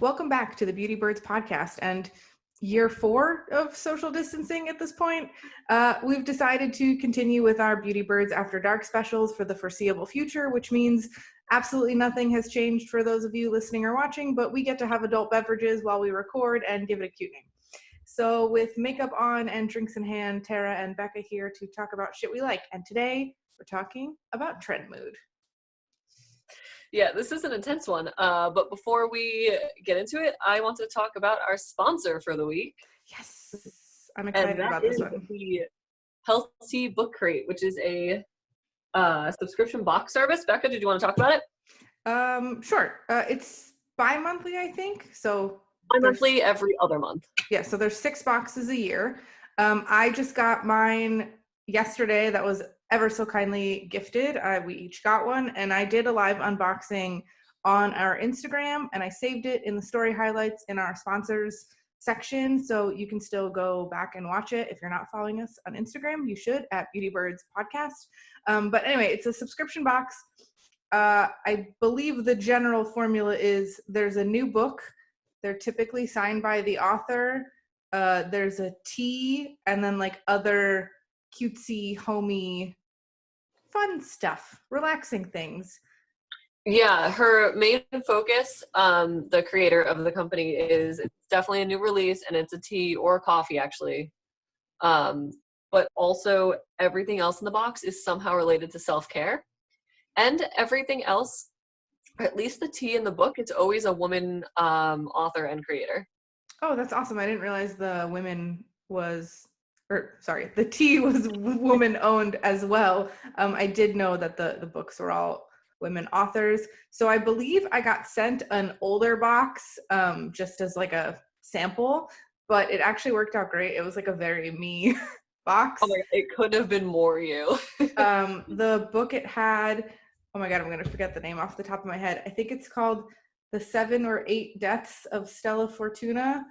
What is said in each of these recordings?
Welcome back to the Beauty Birds podcast and year 4 of social distancing at this point. We've decided to continue with our Beauty Birds After Dark specials for the foreseeable future, which means absolutely nothing has changed for those of you listening or watching, but we get to have adult beverages while we record and give it a cute name. So with makeup on and drinks in hand, Tara and Becca here to talk about shit we like. And today we're talking about TrendMood. Yeah, this is an intense one. But before we get into it, I want to talk about our sponsor for the week. Yes, I'm excited about this one. The Healthy Book Crate, which is a subscription box service. Becca, did you want to talk about it? Sure. It's bi-monthly, I think. So bi-monthly, every other month. Yeah, so there's 6 boxes a year. I just got mine yesterday. That was ever so kindly gifted. We each got one, and I did a live unboxing on our Instagram, and I saved it in the story highlights in our sponsors section, so you can still go back and watch it. If you're not following us on Instagram, you should, at Beauty Birds Podcast. But anyway, it's a subscription box. I believe the general formula is there's a new book. They're typically signed by the author. There's a tea, and then like other cutesy, homey, fun stuff, relaxing things. Yeah, her main focus, the creator of the company, is it's definitely a new release, and it's a tea or a coffee, actually. But also everything else in the box is somehow related to self-care. And everything else, at least the tea in the book, it's always a woman author and creator. Oh, that's awesome. I didn't realize the tea was woman owned as well. I did know that the books were all women authors. So I believe I got sent an older box just as like a sample, but it actually worked out great. It was like a very me box. Oh my God, it couldn't have been more you. The book it had, oh my God, I'm going to forget the name off the top of my head. I think it's called The 7 or 8 Deaths of Stella Fortuna,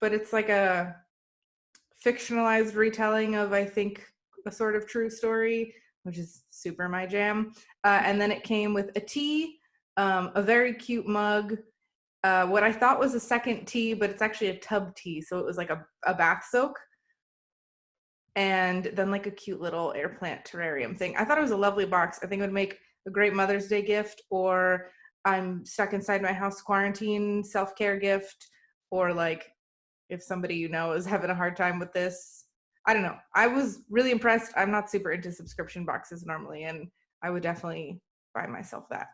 but it's like a fictionalized retelling of, I think, a sort of true story, which is super my jam. And then it came with a tea, a very cute mug, what I thought was a second tea, but it's actually a tub tea, so it was like a bath soak, and then like a cute little air plant terrarium thing. I thought it was a lovely box. I think it would make a great Mother's Day gift, or I'm stuck inside my house quarantine self-care gift, or like if somebody you know is having a hard time with this. I don't know. I was really impressed. I'm not super into subscription boxes normally, and I would definitely buy myself that.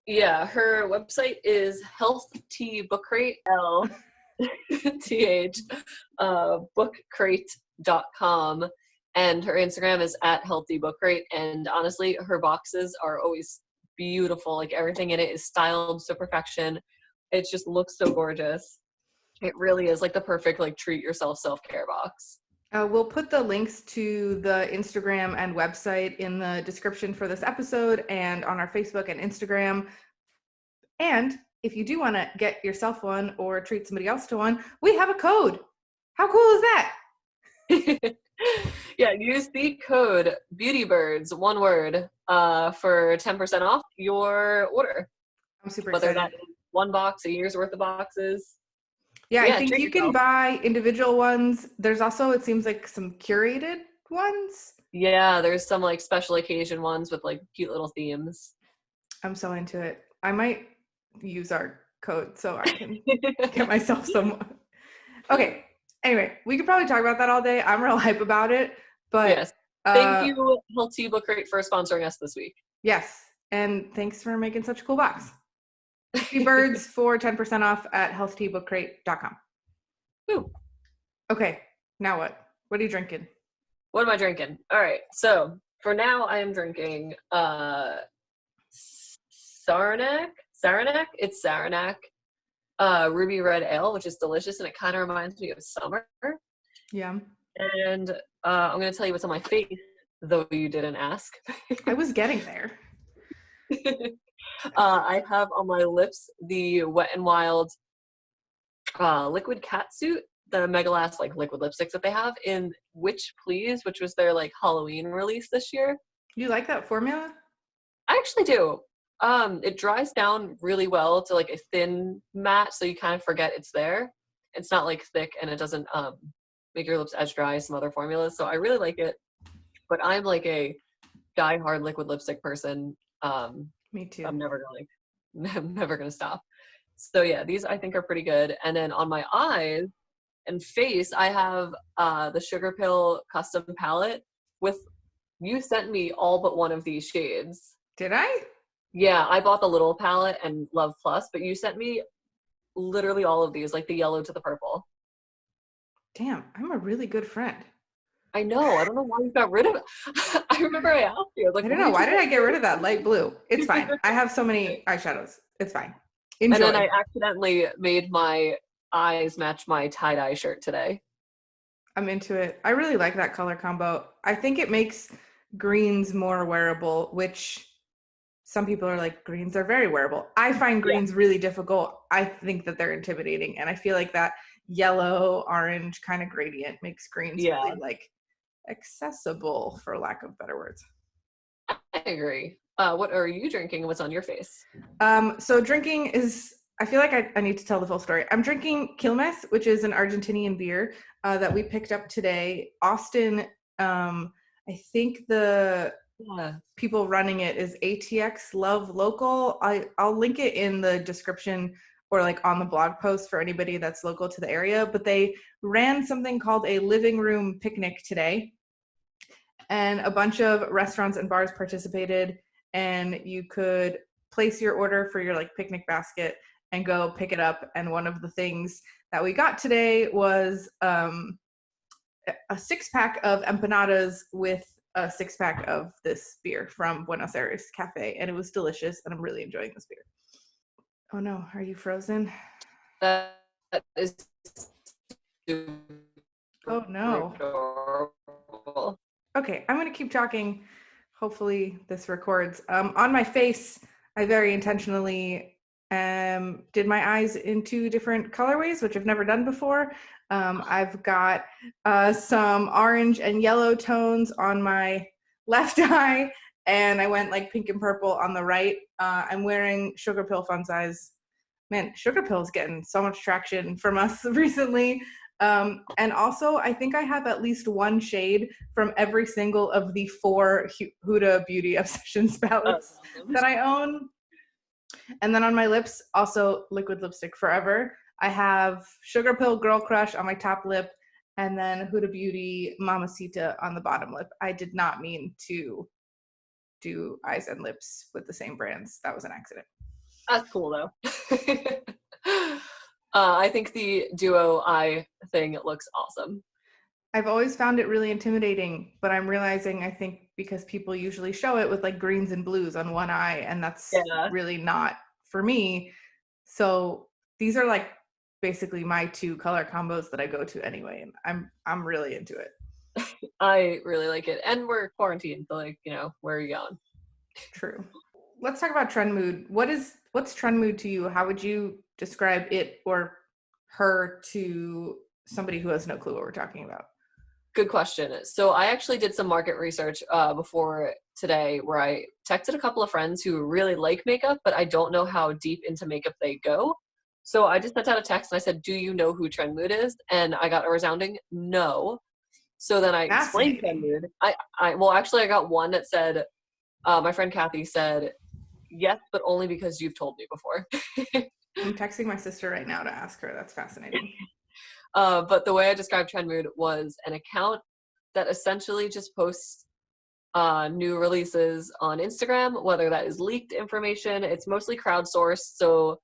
Yeah, her website is Health Tea Book Crate, LTH, bookcrate.com, and her Instagram is at Healthy Book Crate. And honestly, her boxes are always beautiful. Like everything in it is styled to perfection. It just looks so gorgeous. It really is like the perfect like treat yourself self-care box. We'll put the links to the Instagram and website in the description for this episode and on our Facebook and Instagram. And if you do want to get yourself one or treat somebody else to one, we have a code. How cool is that? Yeah, use the code BeautyBirds, one word, for 10% off your order. I'm super excited. Whether that is one box, a year's worth of boxes. Yeah, I think you can buy individual ones. There's also, it seems like, some curated ones. Yeah, there's some like special occasion ones with like cute little themes. I'm so into it. I might use our code so I can get myself some. Okay. Anyway, we could probably talk about that all day. I'm real hype about it. But yes. Thank you, Healthy Book Crate, for sponsoring us this week. Yes. And thanks for making such a cool box. Birds for 10% off at healthteabookcrate.com. Ooh. Okay, now what? What are you drinking? What am I drinking? All right, so for now I am drinking Saranac. It's Saranac Ruby Red Ale, which is delicious, and it kind of reminds me of summer. Yeah. And I'm going to tell you what's on my face, though you didn't ask. I was getting there. I have on my lips the Wet n Wild liquid catsuit, the Megalast like liquid lipsticks that they have in Witch Please, which was their like Halloween release this year. You like that formula? I actually do. It dries down really well to like a thin matte, so you kind of forget it's there. It's not like thick, and it doesn't make your lips as dry as some other formulas. So I really like it. But I'm like a die-hard liquid lipstick person. Me too. I'm never I'm never gonna stop. So yeah, these I think are pretty good. And then on my eyes and face, I have the Sugar Pill custom palette with, you sent me all but one of these shades. Did I? Yeah, I bought the little palette and Love Plus, but you sent me literally all of these, like the yellow to the purple. Damn, I'm a really good friend. I know. I don't know why you got rid of it. I remember I asked you, I was like, I don't why know. did Why you did I get get rid of that light blue? It's fine. I have so many eyeshadows. It's fine. And then Enjoy. I accidentally made my eyes match my tie-dye shirt today. I'm into it. I really like that color combo. I think it makes greens more wearable, which some people are like, greens are very wearable. I find Yeah. greens really difficult. I think that they're intimidating. And I feel like that yellow, orange kind of gradient makes greens Yeah, really like accessible, for lack of better words. I agree. What are you drinking and what's on your face? So drinking is, I feel like I need to tell the full story. I'm drinking Quilmes, which is an Argentinian beer that we picked up today. Austin, I think the Yeah. people running it is ATX Love Local. I'll link it in the description or like on the blog post for anybody that's local to the area. But they ran something called a living room picnic today, and a bunch of restaurants and bars participated, and you could place your order for your like picnic basket and go pick it up. And one of the things that we got today was a 6-pack of empanadas with a 6-pack of this beer from Buenos Aires Cafe, and it was delicious, and I'm really enjoying this beer. Oh no, are you frozen? That is super Oh no. adorable. Okay, I'm gonna keep talking. Hopefully this records. On my face, I very intentionally did my eyes in 2 different colorways, which I've never done before. I've got some orange and yellow tones on my left eye, and I went like pink and purple on the right. I'm wearing Sugar Pill Fun Size. Man, Sugar Pill is getting so much traction from us recently. And also, I think I have at least one shade from every single of the 4 Huda Beauty Obsessions palettes Awesome. that I own. And then on my lips, also liquid lipstick forever. I have Sugar Pill Girl Crush on my top lip, and then Huda Beauty Mamacita on the bottom lip. I did not mean to do eyes and lips with the same brands. That was an accident. That's cool though. I think the duo eye thing looks awesome. I've always found it really intimidating, but I'm realizing I think because people usually show it with like greens and blues on one eye, and that's Yeah, really not for me. So these are like basically my 2 color combos that I go to anyway, and I'm really into it. I really like it. And we're quarantined, so like, where are you going? True. Let's talk about trend mood. What's trend mood to you? How would you describe it or her to somebody who has no clue what we're talking about? Good question. So I actually did some market research before today where I texted a couple of friends who really like makeup, but I don't know how deep into makeup they go. So I just sent out a text and I said, do you know who Trend Mood is? And I got a resounding no. So then I explained Trend Fascinating. Mood. I got one that said, my friend Kathy said, yes, but only because you've told me before. I'm texting my sister right now to ask her. That's fascinating. But the way I described Trend Mood was an account that essentially just posts new releases on Instagram, whether that is leaked information. It's mostly crowdsourced. So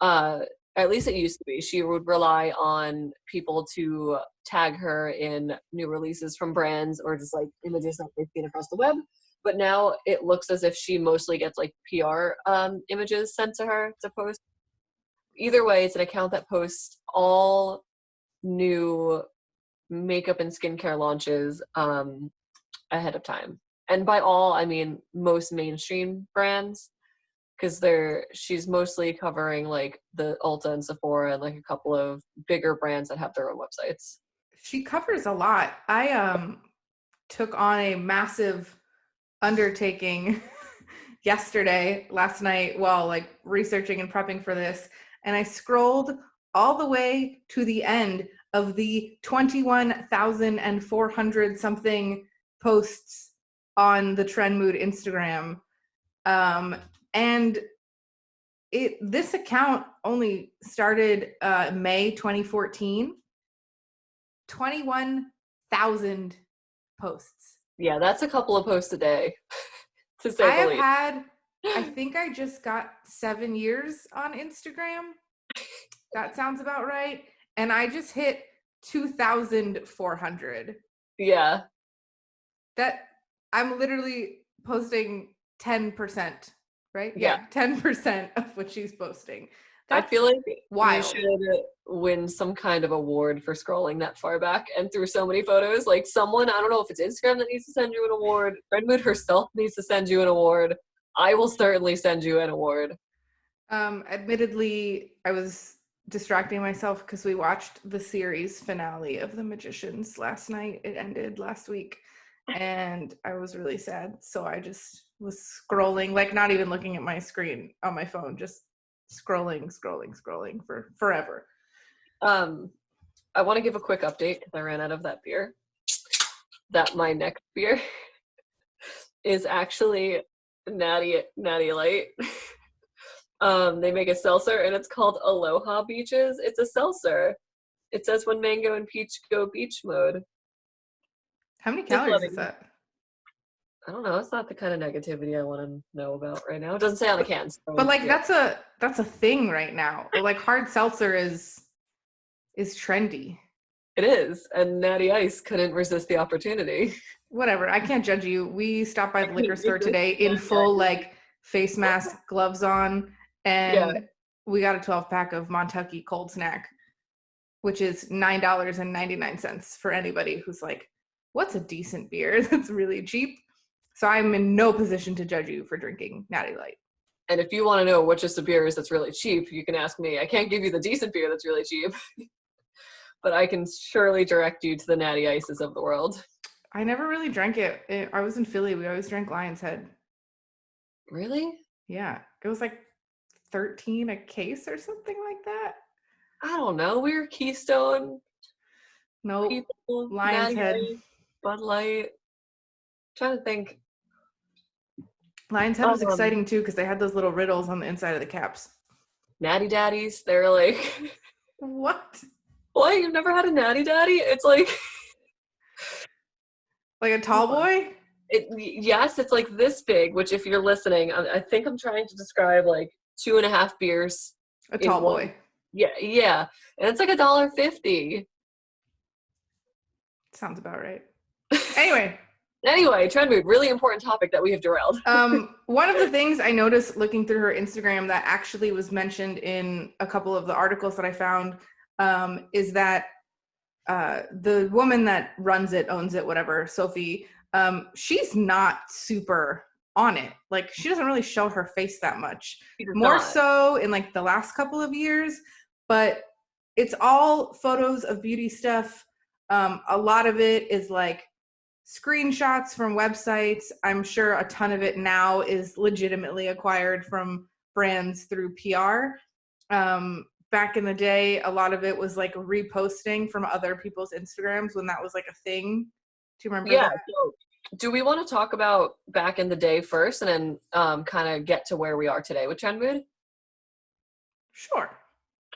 at least it used to be. She would rely on people to tag her in new releases from brands or just like images that they've seen across the web. But now it looks as if she mostly gets like PR images sent to her to post. Either way, it's an account that posts all new makeup and skincare launches ahead of time. And by all, I mean most mainstream brands, because she's mostly covering like the Ulta and Sephora and like a couple of bigger brands that have their own websites. She covers a lot. I took on a massive undertaking last night, while like researching and prepping for this, and I scrolled all the way to the end of the 21,400 something posts on the TrendMood Instagram. And this account only started May 2014. 21,000 posts. Yeah, that's a couple of posts a day, to say the least. I think I just got 7 years on Instagram. That sounds about right. And I just hit 2,400. Yeah. That I'm literally posting 10%, right? Yeah. 10% of what she's posting. I feel like wild. you should win some kind of award for scrolling that far back and through so many photos. Like someone, I don't know if it's Instagram that needs to send you an award, TrendMood herself needs to send you an award. I will certainly send you an award. Admittedly, I was distracting myself because we watched the series finale of The Magicians last night. It ended last week, and I was really sad. So I just was scrolling, like not even looking at my screen on my phone, just scrolling for forever. I want to give a quick update because I ran out of that beer. That my next beer is actually Natty Light. They make a seltzer and it's called Aloha Beaches. It's a seltzer. It says when mango and peach go beach mode. How many calories is that? I don't know. It's not the kind of negativity I want to know about right now. It doesn't say on the can. So but like that's a thing right now. Like hard seltzer is trendy. It is, and Natty Ice couldn't resist the opportunity. Whatever. I can't judge you. We stopped by the liquor store today in full like face mask, gloves on, and we got a 12-pack of Montucky Cold Snack, which is $9.99 for anybody who's like, what's a decent beer that's really cheap? So I'm in no position to judge you for drinking Natty Light. And if you want to know what just a beer is that's really cheap, you can ask me. I can't give you the decent beer that's really cheap, but I can surely direct you to the Natty Ices of the world. I never really drank it. I was in Philly. We always drank Lion's Head. Really? Yeah. It was like 13 a case or something like that. I don't know. We were Keystone. No. Nope. Lion's Head. Bud Light. Trying to think. Lion's Head was exciting too because they had those little riddles on the inside of the caps. Natty Daddies. They're like. What? What? You've never had a Natty Daddy? It's like. Like a tall boy? Yes, it's like this big, which if you're listening, I think I'm trying to describe like 2.5 beers. A tall boy. Yeah. And it's like $1.50. Sounds about right. Anyway, TrendMood, really important topic that we have derailed. One of the things I noticed looking through her Instagram that actually was mentioned in a couple of the articles that I found is that the woman that runs it, owns it, whatever, Sophie, she's not super on it. Like she doesn't really show her face that much. More so in like the last couple of years, but it's all photos of beauty stuff. A lot of it is like screenshots from websites. I'm sure a ton of it now is legitimately acquired from brands through PR. Back in the day, a lot of it was like reposting from other people's Instagrams when that was like a thing. Do you remember that? So do we want to talk about back in the day first and then kind of get to where we are today with TrendMood? Sure.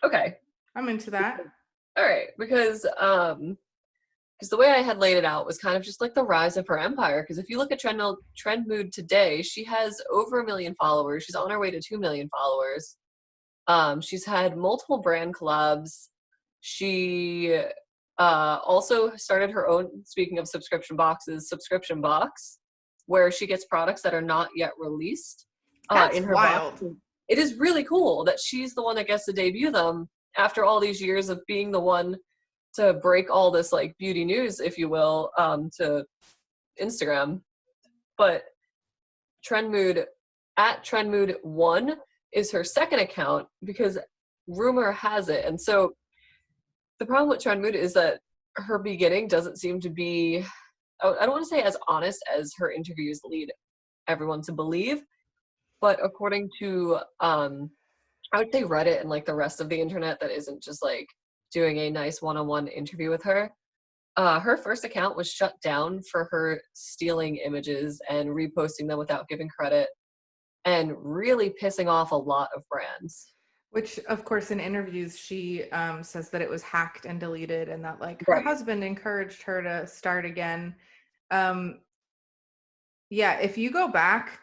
Okay. I'm into that. All right. Because the way I had laid it out was kind of just like the rise of her empire. Because if you look at TrendMood today, she has over 1 million followers. She's on her way to 2 million followers. She's had multiple brand collabs. She also started her own, speaking of subscription boxes, subscription box, where she gets products that are not yet released in her wild. box. It is really cool that she's the one that gets to debut them after all these years of being the one to break all this like beauty news, if you will, to Instagram. But TrendMood, at TrendMood1 is her second account because rumor has it. And so the problem with TrendMood is that her beginning doesn't seem to be, I don't want to say as honest as her interviews lead everyone to believe. But according to I would say Reddit and like the rest of the internet that isn't just like doing a nice one-on-one interview with her, her first account was shut down for her stealing images and reposting them without giving credit and really pissing off a lot of brands. Which, of course, in interviews, she says that it was hacked and deleted, and that like her Right. husband encouraged her to start again. Um, yeah, if you go back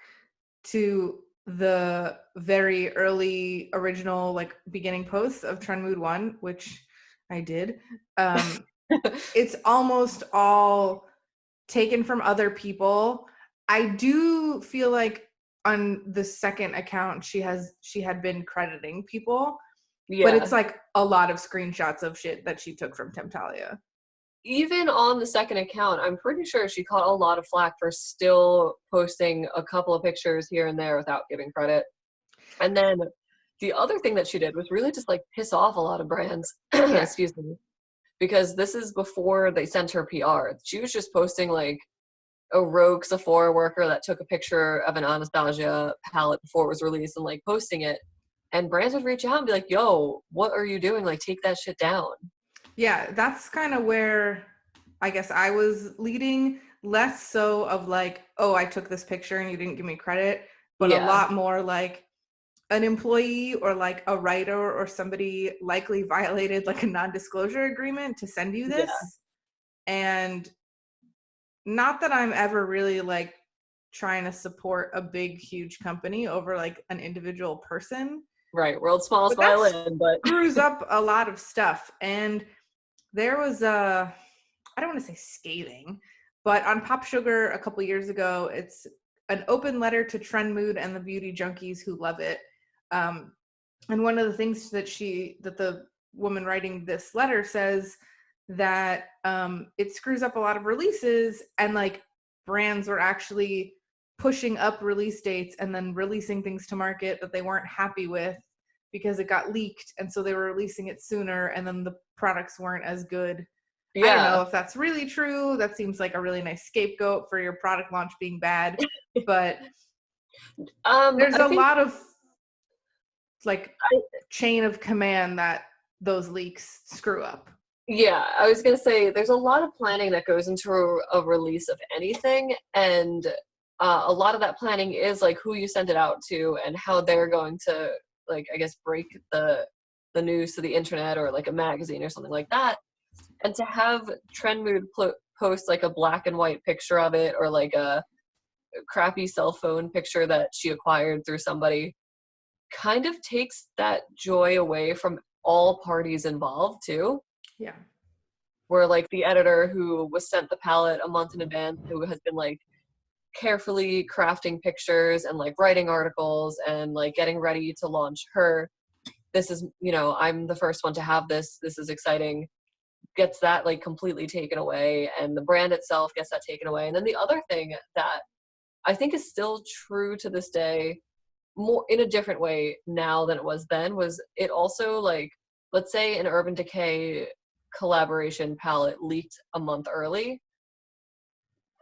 to the very early original like beginning posts of Trend Mood 1, which I did, it's almost all taken from other people. I do feel like on the second account she had been crediting people, but it's Yeah. like a lot of screenshots of shit that she took from Temptalia. Even on the second account, I'm pretty sure she caught a lot of flack for still posting a couple of pictures here and there without giving credit. And then the other thing that she did was really just like piss off a lot of brands. Yeah. Excuse me. Because this is before they sent her PR. She was just posting like a rogue Sephora worker that took a picture of an Anastasia palette before it was released and like posting it. And brands would reach out and be like, yo, what are you doing? Like, take that shit down. Yeah, that's kind of where I guess I was leading, less so of like, oh, I took this picture and you didn't give me credit, but a Yeah, lot more like an employee or like a writer or somebody likely violated like a non-disclosure agreement to send you yeah, this. And not that I'm ever really like trying to support a big, huge company over like an individual person, right. World's smallest but that violin, but screws up a lot of stuff. And there was I don't want to say scathing, but on Pop Sugar a couple years ago, it's an open letter to Trend Mood and the beauty junkies who love it. Um, and one of the things that the woman writing this letter says that it screws up a lot of releases, and like brands were actually pushing up release dates and then releasing things to market that they weren't happy with because it got leaked, and so they were releasing it sooner, and then the products weren't as good. I don't know yeah. if that's really true. That seems like a really nice scapegoat for your product launch being bad, but there's I a think lot of like I, chain of command that those leaks screw up. yeah, I was gonna say there's a lot of planning that goes into a release of anything, and a lot of that planning is like who you send it out to and how they're going to like I guess break the news to the internet or like a magazine or something like that. And to have Trend Mood post like a black and white picture of it or like a crappy cell phone picture that she acquired through somebody kind of takes that joy away from all parties involved too, Yeah. where like the editor who was sent the palette a month in advance who has been like carefully crafting pictures and like writing articles and like getting ready to launch her, this is, you know, I'm the first one to have this is exciting, gets that like completely taken away, and the brand itself gets that taken away. And then the other thing that I think is still true to this day, more in a different way now than it was then, was it also like, let's say an Urban Decay collaboration palette leaked a month early.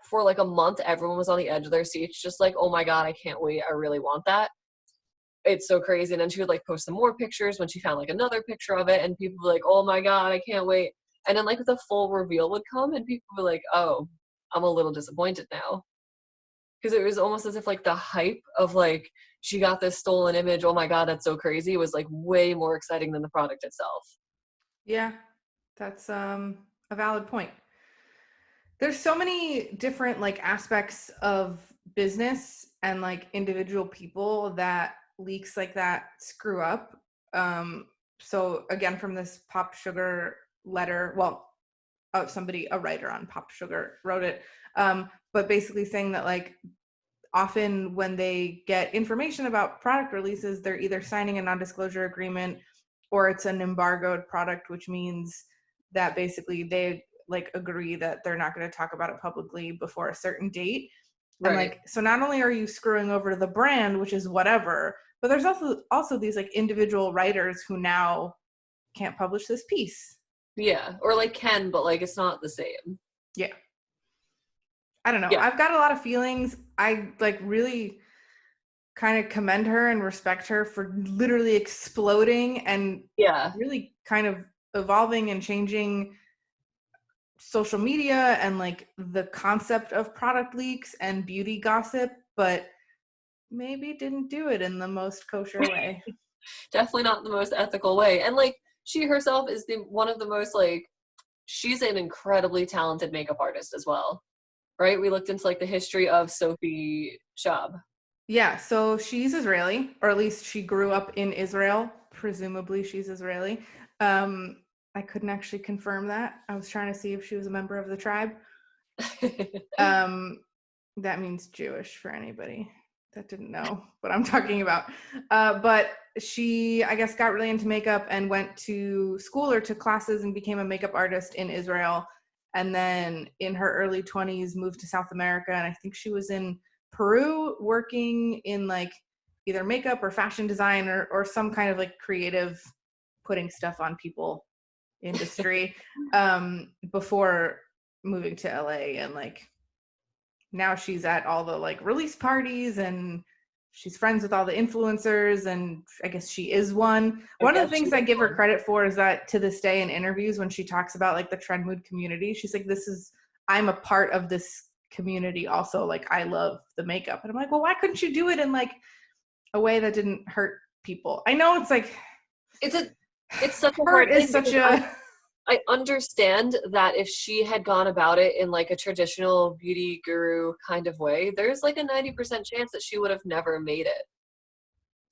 For like a month, everyone was on the edge of their seats, just like, oh my God, I can't wait. I really want that. It's so crazy. And then she would like post some more pictures when she found like another picture of it, and people were like, oh my God, I can't wait. And then like the full reveal would come, and people were like, oh, I'm a little disappointed now. Because it was almost as if like the hype of like, she got this stolen image, oh my God, that's so crazy, was like way more exciting than the product itself. Yeah. That's a valid point. There's so many different like aspects of business and like individual people that leaks like that screw up. So again, from this Pop Sugar letter, well, somebody, a writer on Pop Sugar wrote it, but basically saying that like often when they get information about product releases, they're either signing a non-disclosure agreement or it's an embargoed product, which means that basically they like agree that they're not going to talk about it publicly before a certain date. And Right. like, so not only are you screwing over the brand, which is whatever, but there's also these like individual writers who now can't publish this piece. Yeah. Or like can, but like it's not the same. Yeah. I don't know. Yeah. I've got a lot of feelings. I like really kind of commend her and respect her for literally exploding and really kind of evolving and changing social media and like the concept of product leaks and beauty gossip, but maybe didn't do it in the most kosher way. Definitely not the most ethical way. And like she herself is one of the most like, she's an incredibly talented makeup artist as well, right? We looked into like the history of Sophie Shab. Yeah, so she's Israeli, or at least she grew up in Israel. Presumably she's Israeli. I couldn't actually confirm that. I was trying to see if she was a member of the tribe. That means Jewish for anybody that didn't know what I'm talking about. But she, I guess, got really into makeup and went to school or to classes and became a makeup artist in Israel. And then in her early 20s, moved to South America. And I think she was in Peru working in like either makeup or fashion design or some kind of like creative putting stuff on people industry before moving to LA. And like now she's at all the like release parties and she's friends with all the influencers, and I guess she is one. One of the things I give her credit for is that to this day in interviews when she talks about like the TrendMood community, she's like, I'm a part of this community also. Like I love the makeup. And I'm like, well, why couldn't you do it in like a way that didn't hurt people? I know it's like it's such a hard thing. I understand that if she had gone about it in like a traditional beauty guru kind of way, there's like a 90% chance that she would have never made it.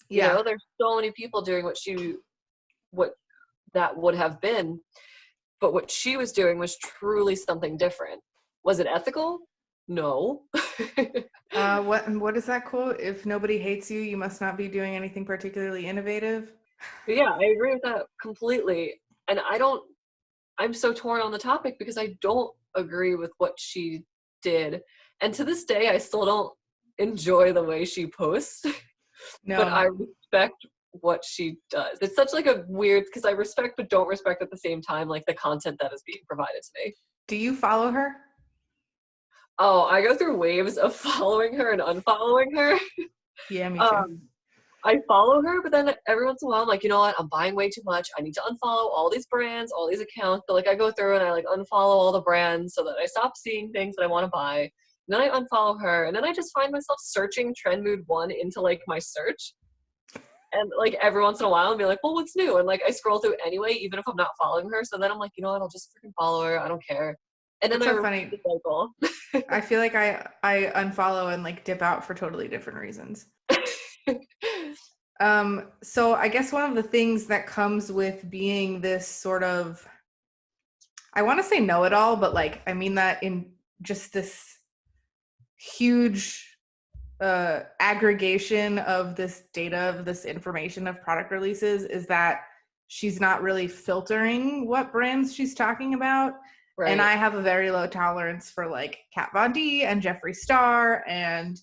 Yeah. You know, there's so many people doing what that would have been, but what she was doing was truly something different. Was it ethical? No. What is that quote? If nobody hates you, you must not be doing anything particularly innovative. Yeah, I agree with that completely. And I'm so torn on the topic because I don't agree with what she did. And to this day, I still don't enjoy the way she posts. No. But I respect what she does. It's such like a weird, because I respect but don't respect at the same time, like the content that is being provided to me. Do you follow her? Oh, I go through waves of following her and unfollowing her. Yeah, me too. I follow her, but then every once in a while I'm like, you know what? I'm buying way too much. I need to unfollow all these brands, all these accounts. So like I go through and I like unfollow all the brands so that I stop seeing things that I want to buy. And then I unfollow her, and then I just find myself searching TrendMood 1 into like my search. And like every once in a while I'll be like, well, what's new? And like I scroll through anyway, even if I'm not following her. So then I'm like, you know what? I'll just freaking follow her. I don't care. And then that's so funny. I feel like I unfollow and like dip out for totally different reasons. So I guess one of the things that comes with being this sort of, I want to say know-it-all, but like, I mean that in just this huge aggregation of this data, of this information of product releases, is that she's not really filtering what brands she's talking about. Right. And I have a very low tolerance for like Kat Von D and Jeffree Star. And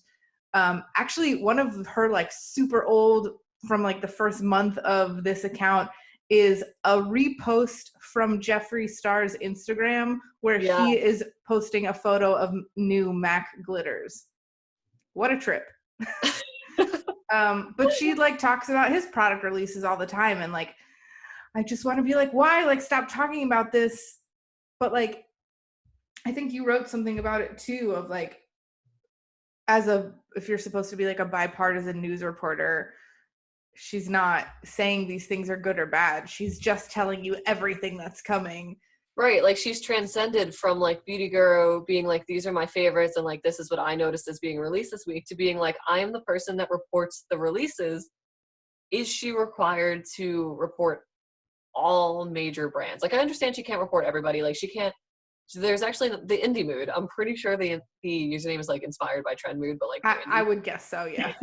actually one of her like super old, from like the first month of this account, is a repost from Jeffree Star's Instagram where he is posting a photo of new MAC glitters. What a trip. But she like talks about his product releases all the time. And like, I just want to be like, why? Like, stop talking about this. But like, I think you wrote something about it too, of like, if you're supposed to be like a bipartisan news reporter, she's not saying these things are good or bad. She's just telling you everything that's coming. Right, like she's transcended from like Beauty Guru being like, these are my favorites and like this is what I noticed as being released this week, to being like, I am the person that reports the releases. Is she required to report all major brands? Like I understand she can't report everybody. Like she can't. There's actually the Indie Mood. I'm pretty sure the username is like inspired by TrendMood, but like I would guess so, yeah.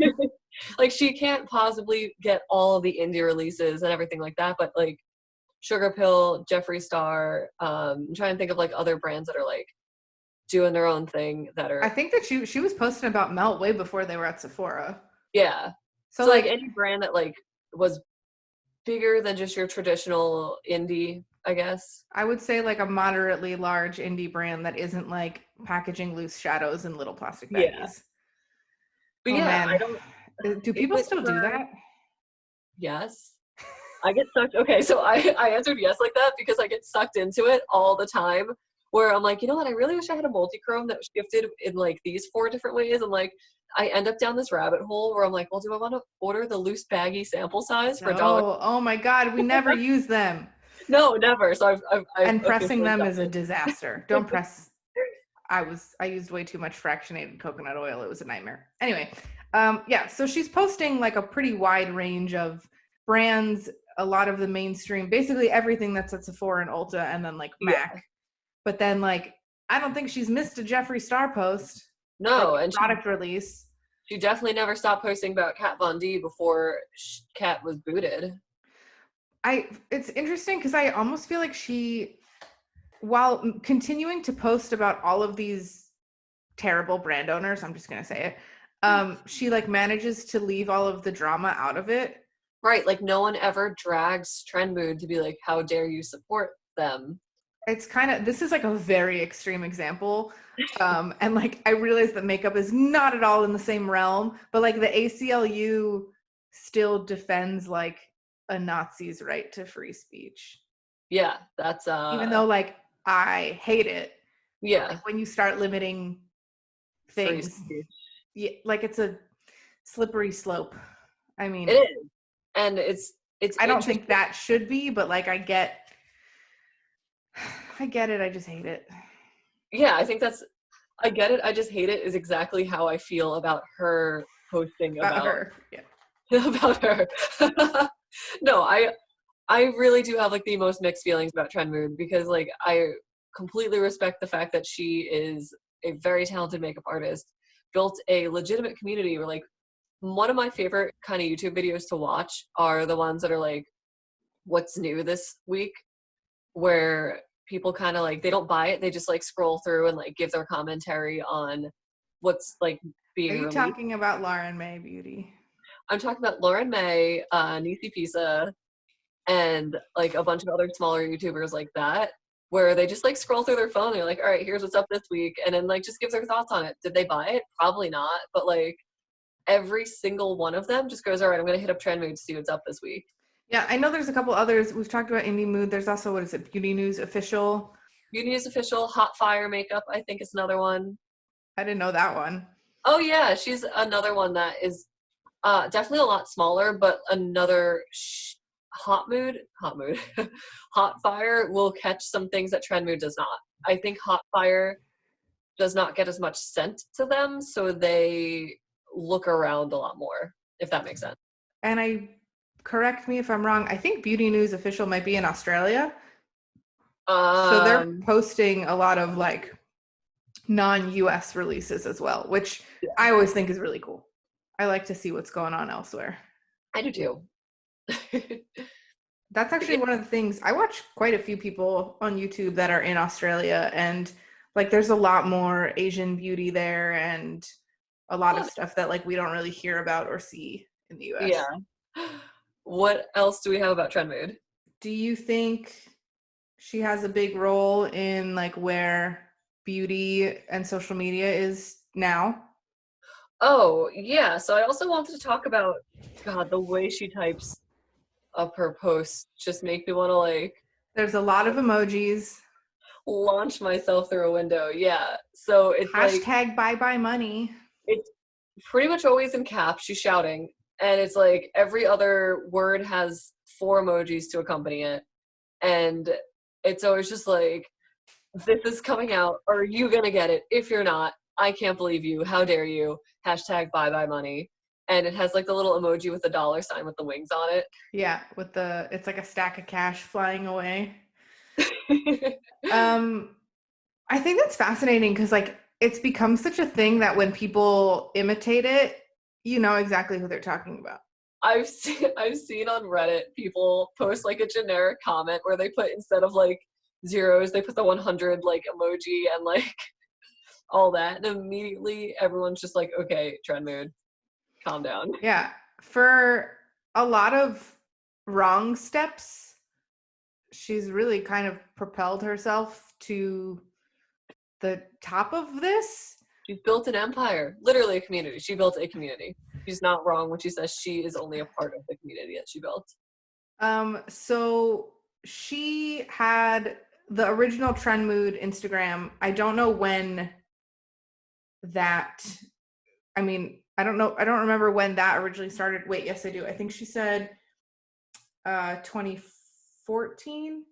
Like she can't possibly get all the indie releases and everything like that, but like Sugar Pill, Jeffree Star, I'm trying to think of like other brands that are like doing their own thing that are. I think that she was posting about Melt way before they were at Sephora. Yeah. So like any brand that like was bigger than just your traditional indie, I guess. I would say like a moderately large indie brand that isn't like packaging loose shadows in little plastic baggies. Yeah. But Do It people went still do for that? yes. I get sucked. Okay, so I answered yes like that because I get sucked into it all the time. Where I'm like, you know what? I really wish I had a multi-chrome that was gifted in like these 4 different ways. And like, I end up down this rabbit hole where I'm like, well, do I want to order the loose baggy sample size for $1? No. Oh my God, we never use them. No, never. So I've And pressing officially them done is a disaster. Don't press. I used way too much fractionated coconut oil. It was a nightmare. Anyway, yeah. So she's posting like a pretty wide range of brands, a lot of the mainstream, basically everything that's at Sephora and Ulta, and then like Yeah. MAC. But then like I don't think she's missed a Jeffree Star post, like No, a and product release. she definitely never stopped posting about Kat Von D before Kat was booted. It's interesting because I almost feel like she, while continuing to post about all of these terrible brand owners, I'm just gonna say it, she like manages to leave all of the drama out of it. Right, like no one ever drags TrendMood to be like, how dare you support them? It's kind of, this is like a very extreme example, and like I realize that makeup is not at all in the same realm, but like the ACLU still defends like a Nazi's right to free speech, Yeah, that's even though like I hate it. But yeah, like when you start limiting free things, speech. yeah, like it's a slippery slope. I It mean, is. And it's I don't interesting. think that should be, but like I get it. I just hate it. Yeah, I think that's I get it. I just hate it is exactly how I feel about her posting About about her. Yeah. about her. No, I really do have like the most mixed feelings about TrendMood because like I completely respect the fact that she is a very talented makeup artist, built a legitimate community where like one of my favorite kind of YouTube videos to watch are the ones that are like what's new this week where people kind of like they don't buy it, they just like scroll through and like give their commentary on what's like Are being you released. talking about Lauren May Beauty? I'm talking about Lauren May, Nisi Pisa, and like a bunch of other smaller YouTubers like that, where they just like scroll through their phone. They're like, all right, here's what's up this week. And then like just gives their thoughts on it. Did they buy it? Probably not. But like every single one of them just goes, all right, I'm going to hit up TrendMood to see what's up this week. Yeah, I know there's a couple others. We've talked about Indie Mood. There's also, what is it, Beauty News Official? Beauty is Official, Hot Fire Makeup, I think is another one. I didn't know that one. Oh yeah, she's another one that is definitely a lot smaller, but another hot mood, hot fire will catch some things that TrendMood does not. I think hot fire does not get as much scent to them, so they look around a lot more, if that makes sense. And correct me if I'm wrong, I think Beauty News Official might be in Australia. So they're Um, posting a lot of like non-US releases as well, which yeah, I always think is really cool. I like to see what's going on elsewhere. I do too. That's actually Yeah, one of the things. I watch quite a few people on YouTube that are in Australia, and like there's a lot more Asian beauty there and a lot of stuff that like we don't really hear about or see in the US. yeah. What else do we have about TrendMood? Do you think she has a big role in like where beauty and social media is now? Oh, yeah. So I also wanted to talk about God, the way she types up her posts just make me want to like There's a lot of emojis. launch myself through a window. Yeah. So it's like Hashtag bye bye money. it's pretty much always in caps. She's shouting, and it's like every other word has 4 emojis to accompany it, and it's always just like, "This is coming out. Are you gonna get it? If you're not, I can't believe you. How dare you?" Hashtag bye bye money, and it has like the little emoji with the $sign with the wings on it. Yeah, it's like a stack of cash flying away. Um, I think that's fascinating because like it's become such a thing that when people imitate it, you know exactly who they're talking about. I've seen on Reddit people post like a generic comment where they put instead of like zeros, they put the 100 like emoji and like all that, and immediately everyone's just like, okay, TrendMood, calm down. Yeah. For a lot of wrong steps, she's really kind of propelled herself to the top of this. She's built an empire, literally a community. She built a community. She's not wrong when she says she is only a part of the community that she built. So she had the original TrendMood Instagram. I don't know when that, I mean, I don't know. I don't remember when that originally started. Wait, yes, I do. I think she said 2014.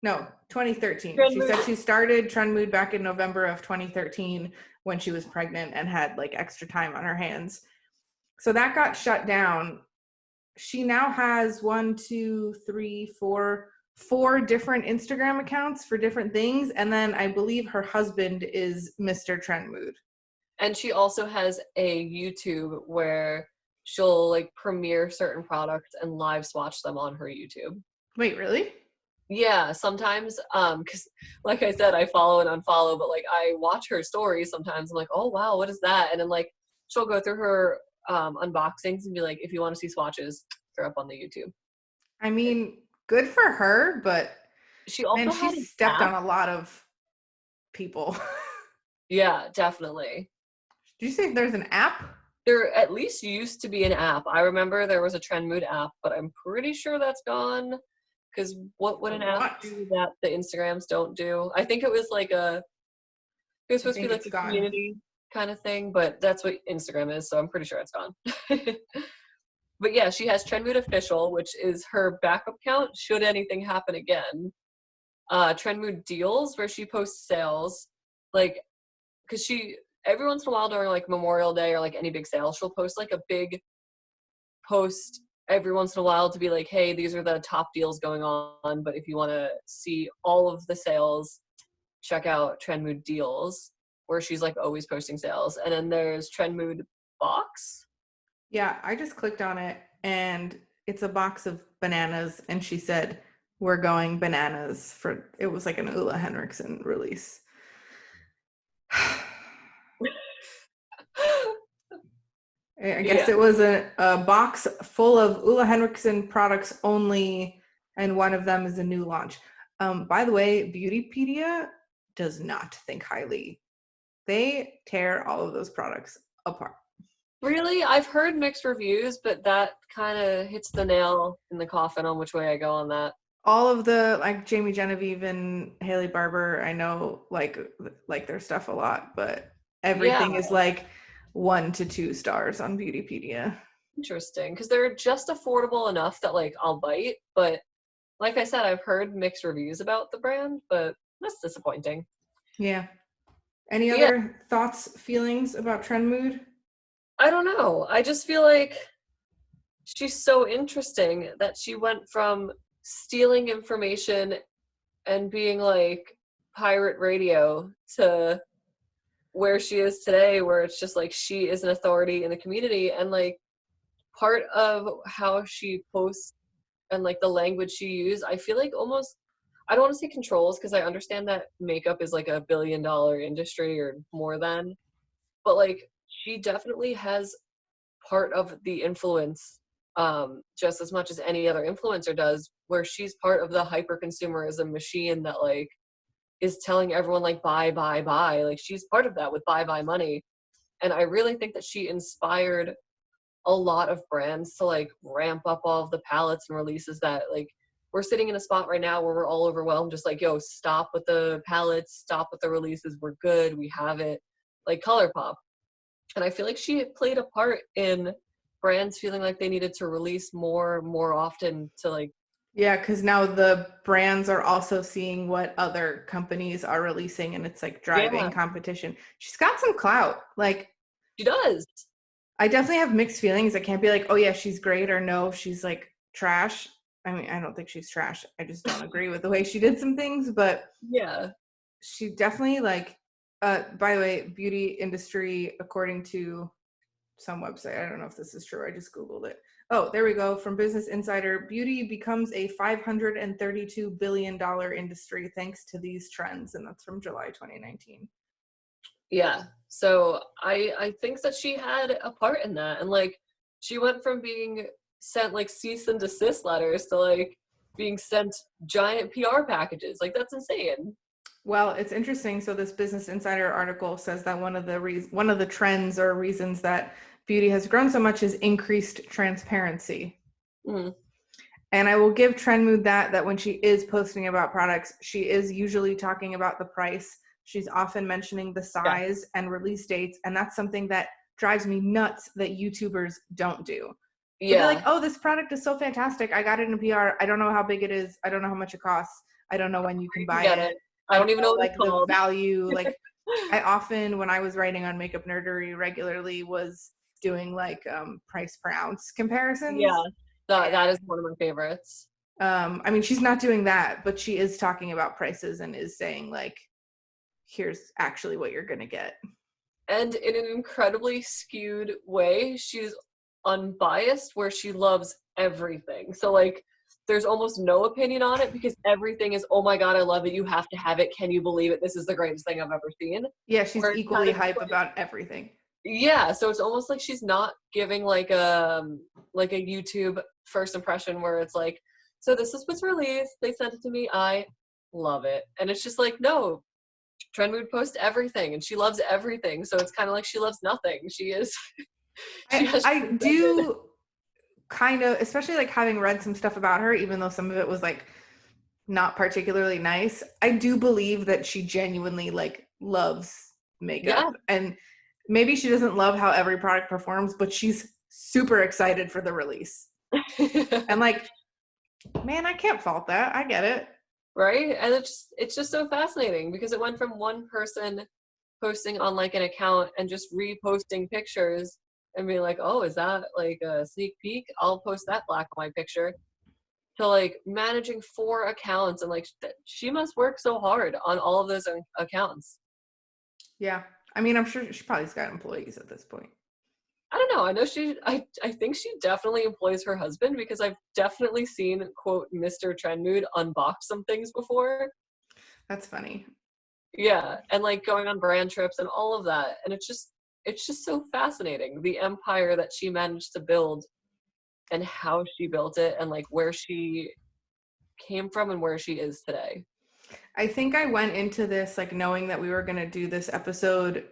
No, 2013. She said she started TrendMood back in November of 2013 when she was pregnant and had like extra time on her hands. So that got shut down. She now has 4 different Instagram accounts for different things. And then I believe her husband is Mr. TrendMood. And she also has a YouTube where she'll like premiere certain products and live swatch them on her YouTube. Wait, really? Yeah, sometimes, because like I said, I follow and unfollow, but like I watch her stories sometimes. I'm like, oh wow, what is that? And then like she'll go through her unboxings and be like, if you want to see swatches, they're up on the YouTube. I mean, good for her, but she also she stepped on a lot of people. Yeah, definitely. Did you say there's an app? There at least used to be an app. I remember there was a TrendMood app, but I'm pretty sure that's gone. Because what would an app do that the Instagrams don't do? I think it was like it was supposed to be like a community kind of thing, but that's what Instagram is, so I'm pretty sure it's gone. But yeah, she has TrendMood Official, which is her backup account should anything happen again. TrendMood Deals, where she posts sales, like, because she every once in a while during like Memorial Day or like any big sale, she'll post like a big post every once in a while to be like, hey, these are the top deals going on, but if you want to see all of the sales, check out TrendMood Deals, where she's like always posting sales. And then there's TrendMood Box. Yeah, I just clicked on it and it's a box of bananas, and she said, we're going bananas for, it was like an Ulla Henriksen release. I guess it was a box full of Ulla Henriksen products only, and one of them is a new launch. By the way, Beautypedia does not think highly. They tear all of those products apart. Really? I've heard mixed reviews, but that kind of hits the nail in the coffin on which way I go on that. All of the, like, Jamie Genevieve and Haley Barber, I know like their stuff a lot, but everything is like 1 to 2 stars on Beautypedia. Interesting, because they're just affordable enough that like I'll bite, but like I said, I've heard mixed reviews about the brand, but that's disappointing. Yeah. Any other thoughts, feelings about TrendMood? I don't know. I just feel like she's so interesting that she went from stealing information and being like pirate radio to where she is today, where it's just like she is an authority in the community, and like part of how she posts and like the language she uses, I feel like almost, I don't want to say controls, because I understand that makeup is like $1 billion industry or more than, but like she definitely has part of the influence just as much as any other influencer does, where she's part of the hyper consumerism machine that like is telling everyone like buy, like she's part of that with buy money. And I really think that she inspired a lot of brands to like ramp up all of the palettes and releases that like we're sitting in a spot right now where we're all overwhelmed, just like, yo, stop with the palettes, stop with the releases, we're good, we have it, like ColourPop. And I feel like she played a part in brands feeling like they needed to release more often to like, yeah, because now the brands are also seeing what other companies are releasing, and it's like driving competition. She's got some clout. Like, she does. I definitely have mixed feelings. I can't be like, oh yeah, she's great, or no, she's like trash. I mean, I don't think she's trash. I just don't agree with the way she did some things, but yeah, she definitely like, by the way, beauty industry, according to some website, I don't know if this is true, I just Googled it. Oh, there we go. From Business Insider, beauty becomes a $532 billion industry thanks to these trends. And that's from July 2019. Yeah. So I think that she had a part in that. And like, she went from being sent like cease and desist letters to like being sent giant PR packages. Like, that's insane. Well, it's interesting. So this Business Insider article says that one of the trends or reasons that beauty has grown so much is increased transparency. Mm. And I will give TrendMood that when she is posting about products, she is usually talking about the price. She's often mentioning the size and release dates, and that's something that drives me nuts that YouTubers don't do. They'll be like, oh, this product is so fantastic. I got it in PR. I don't know how big it is. I don't know how much it costs. I don't know when you can buy it. I don't even know what like it's the called. value. Like I often, when I was writing on Makeup Nerdery regularly, was doing like price per ounce comparisons. Yeah, that is one of my favorites. I mean, she's not doing that, but she is talking about prices and is saying like, here's actually what you're gonna get. And in an incredibly skewed way, she's unbiased where she loves everything. So like there's almost no opinion on it because everything is, oh my god, I love it, you have to have it, can you believe it, this is the greatest thing I've ever seen. Yeah, she's equally hype about everything. Yeah, so it's almost like she's not giving like a YouTube first impression where it's like, so this is what's released, they sent it to me, I love it. And it's just like, no, TrendMood posts everything and she loves everything, so it's kind of like she loves nothing. She is I do kind of, especially like having read some stuff about her, even though some of it was like not particularly nice, I do believe that she genuinely like loves makeup. And maybe she doesn't love how every product performs, but she's super excited for the release. And like, man, I can't fault that. I get it. Right? And it's just so fascinating because it went from one person posting on like an account and just reposting pictures and being like, oh, is that like a sneak peek? I'll post that black and white picture. To like managing 4 accounts and like she must work so hard on all of those accounts. Yeah. I mean, I'm sure she probably's got employees at this point. I don't know. I know I think she definitely employs her husband because I've definitely seen, quote, Mr. TrendMood unbox some things before. That's funny. Yeah. And like going on brand trips and all of that. And it's just so fascinating. The empire that she managed to build and how she built it and like where she came from and where she is today. I think I went into this like knowing that we were going to do this episode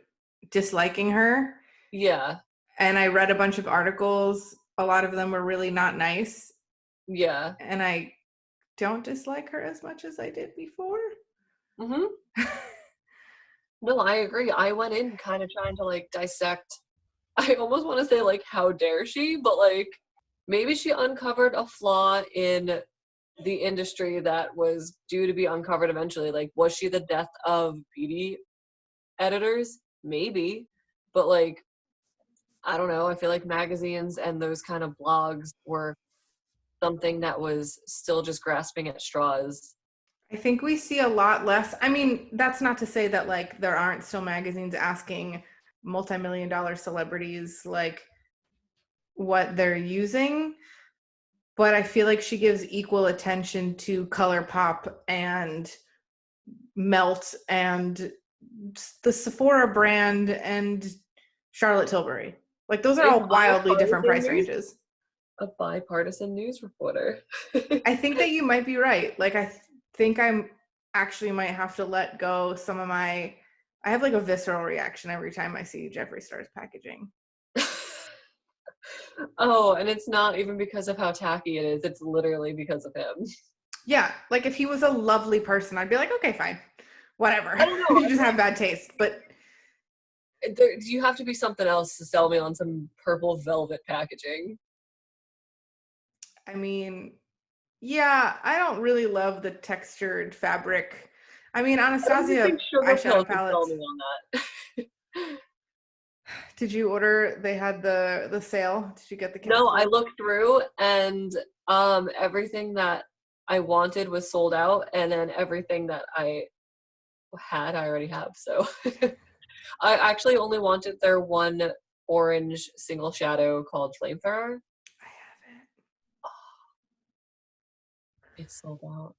disliking her. Yeah. And I read a bunch of articles. A lot of them were really not nice. Yeah. And I don't dislike her as much as I did before. Mm-hmm. No, I agree. I went in kind of trying to like dissect. I almost want to say like, how dare she? But like, maybe she uncovered a flaw in the industry that was due to be uncovered eventually. Like, was she the death of beauty editors? Maybe. But like, I don't know. I feel like magazines and those kind of blogs were something that was still just grasping at straws. I think we see a lot less. I mean, that's not to say that like there aren't still magazines asking multi-million-dollar celebrities like what they're using, but I feel like she gives equal attention to ColourPop and Melt and the Sephora brand and Charlotte Tilbury. Like those are all wildly different price ranges. A bipartisan news reporter. I think that you might be right. Like I think I'm actually might have to let go some of my, I have like a visceral reaction every time I see Jeffree Star's packaging. Oh, and it's not even because of how tacky it is. It's literally because of him. Yeah. Like if he was a lovely person, I'd be like, okay, fine. Whatever. I don't know. You just have bad taste. But you have to be something else to sell me on some purple velvet packaging. I mean, yeah, I don't really love the textured fabric. I mean, Anastasia eyeshadow palettes. On that. Did you order? They had the sale. Did you get the kit? No, I looked through and everything that I wanted was sold out, and then everything that I had I already have. So I actually only wanted their one orange single shadow called Flamefarer. I haven't. Oh, it's sold out.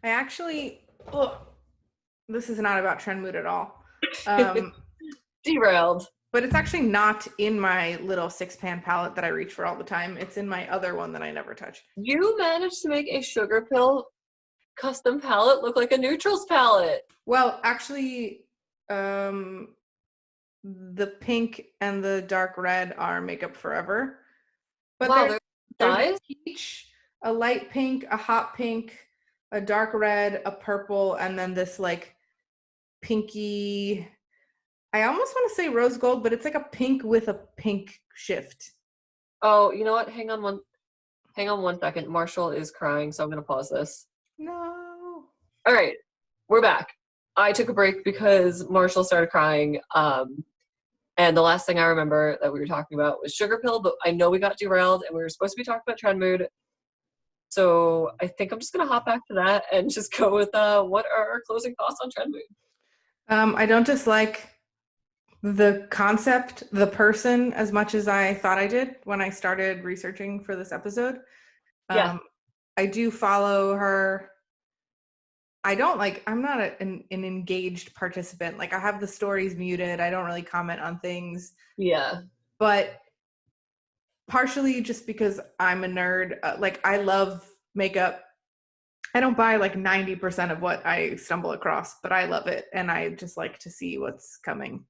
I actually, this is not about TrendMood at all. Derailed. But it's actually not in my little 6-pan palette that I reach for all the time. It's in my other one that I never touch. You managed to make a sugar pill custom palette look like a neutrals palette. Well, actually, the pink and the dark red are Makeup Forever. But Wow, there's a size? peach, a light pink, a hot pink, a dark red, a purple, and then this like pinky. I almost want to say rose gold, but it's like a pink with a pink shift. Oh, you know what? Hang on one second. Marshall is crying, so I'm gonna pause this. No. All right, we're back. I took a break because Marshall started crying. And the last thing I remember that we were talking about was Sugar Pill, but I know we got derailed and we were supposed to be talking about TrendMood. So I think I'm just gonna hop back to that and just go with what are our closing thoughts on TrendMood? I don't dislike the concept, the person, as much as I thought I did when I started researching for this episode. Yeah. I do follow her. I'm not an engaged participant. Like I have the stories muted. I don't really comment on things. Yeah. But partially just because I'm a nerd, like I love makeup. I don't buy like 90% of what I stumble across, but I love it. And I just like to see what's coming.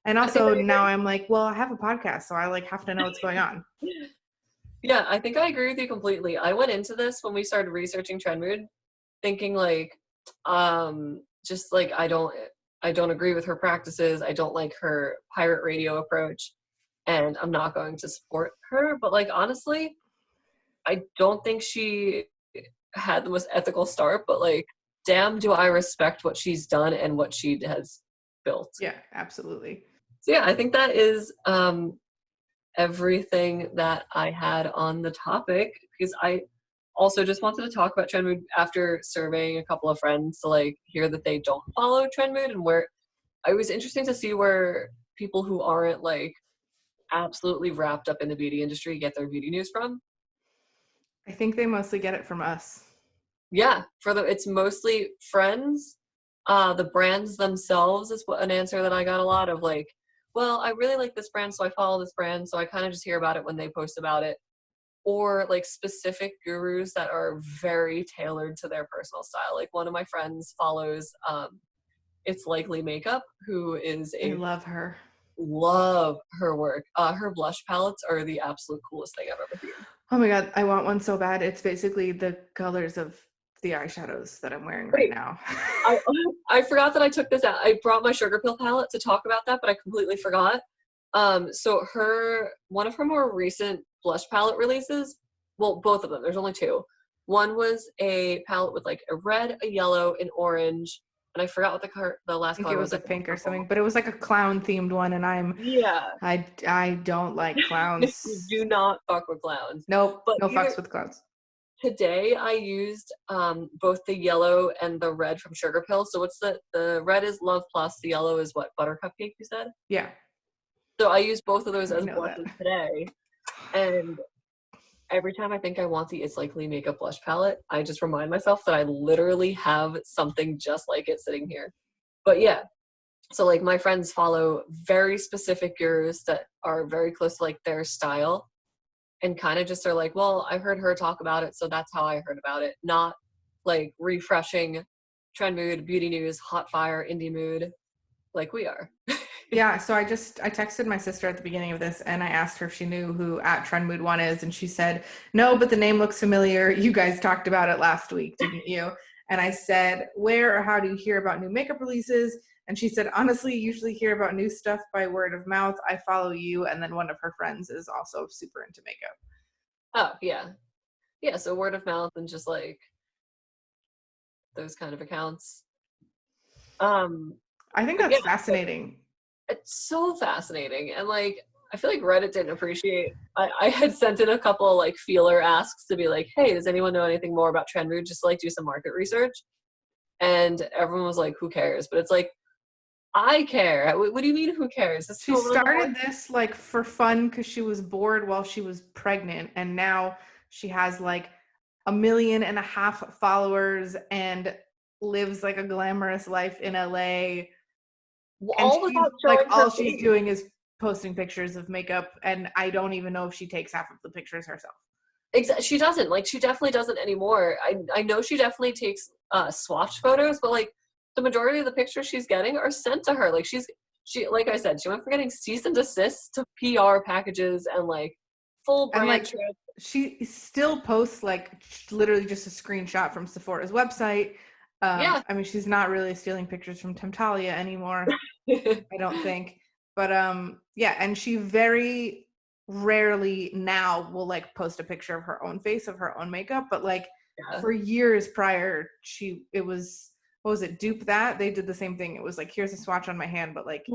And also now I'm like, well, I have a podcast, so I like have to know what's going on. Yeah, I think I agree with you completely. I went into this when we started researching TrendMood thinking like, just like I don't agree with her practices. I don't like her pirate radio approach, and I'm not going to support her. But like honestly, I don't think she had the most ethical start, but like, damn, do I respect what she's done and what she has built. Yeah, absolutely. So yeah, I think that is everything that I had on the topic, because I also just wanted to talk about TrendMood after surveying a couple of friends to like hear that they don't follow TrendMood, and where it was interesting to see where people who aren't like absolutely wrapped up in the beauty industry get their beauty news from. I think they mostly get it from us. Yeah, it's mostly friends. The brands themselves is an answer that I got a lot of, like, well, I really like this brand, so I follow this brand, so I kind of just hear about it when they post about it. Or like specific gurus that are very tailored to their personal style. Like one of my friends follows It's Likely Makeup, who is I love her. Love her work. Her blush palettes are the absolute coolest thing I've ever seen. Oh my god, I want one so bad. It's basically the colors of the eyeshadows that I'm wearing right now. I forgot that I took this out. I brought my Sugar Pill palette to talk about that, but I completely forgot. So one of her more recent blush palette releases, well, both of them, there's only two. One was a palette with like a red, a yellow, an orange, and I forgot what the last I think color it was. was a pink or something, but it was like a clown themed one, and I don't like clowns. You do not fuck with clowns. Nope, but no fucks with clowns. Today I used both the yellow and the red from Sugar Pill. So what's the red is Love Plus, the yellow is what, Butter Cupcake, you said? Yeah. So I used both of those as blushes today. And every time I think I want the It's Likely Makeup blush palette, I just remind myself that I literally have something just like it sitting here. But yeah, so like my friends follow very specific gurus that are very close to like their style, and kind of just are like, well, I heard her talk about it, so that's how I heard about it. Not like refreshing TrendMood, beauty news, hot fire, indie mood like we are. Yeah, so I texted my sister at the beginning of this, and I asked her if she knew who @TrendMood1 is, and she said, no, but the name looks familiar. You guys talked about it last week, didn't you? And I said, where or how do you hear about new makeup releases? And she said, honestly, usually hear about new stuff by word of mouth. I follow you, and then one of her friends is also super into makeup. Oh, yeah. Yeah, so word of mouth and just like those kind of accounts. I think that's fascinating. It's so fascinating. And like, I feel like Reddit didn't appreciate, I had sent in a couple like feeler asks to be like, hey, does anyone know anything more about TrendMood? Just to like do some market research. And everyone was like, who cares? But it's like, I care. What do you mean, who cares? She started this like for fun because she was bored while she was pregnant. And now she has like 1.5 million followers and lives like a glamorous life in LA. All she's doing is posting pictures of makeup, and I don't even know if she takes half of the pictures herself. She doesn't. Like, she definitely doesn't anymore. I know she definitely takes swatch photos, but like the majority of the pictures she's getting are sent to her. Like she like I said, she went from getting cease and desist to PR packages and like full And brand like trips. she still posts like literally just a screenshot from Sephora's website. Yeah. I mean, she's not really stealing pictures from Temptalia anymore, I don't think. But yeah, and she very rarely now will like post a picture of her own face, of her own makeup, but like Yeah. for years prior, it was, what was it, Dupe That? They did the same thing. It was like, here's a swatch on my hand, but like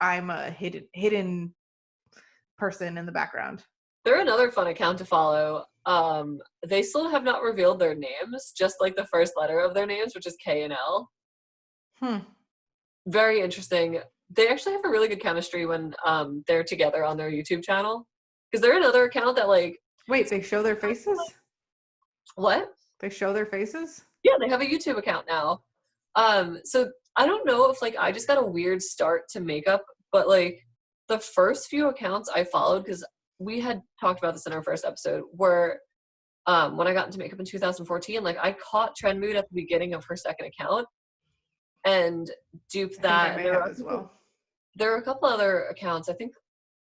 I'm a hidden person in the background. They're another fun account to follow. They still have not revealed their names, just like the first letter of their names, which is K and L. Very interesting. They actually have a really good chemistry when they're together on their YouTube channel. Because they're another account that like, Wait, they show their faces? what? They show their faces? Yeah, they have a YouTube account now. So I don't know if like I just got a weird start to makeup, but like the first few accounts I followed, because we had talked about this in our first episode, were when I got into makeup in 2014, like I caught TrendMood at the beginning of her second account and duped I think I that. may And have as well. there were a couple other accounts. I think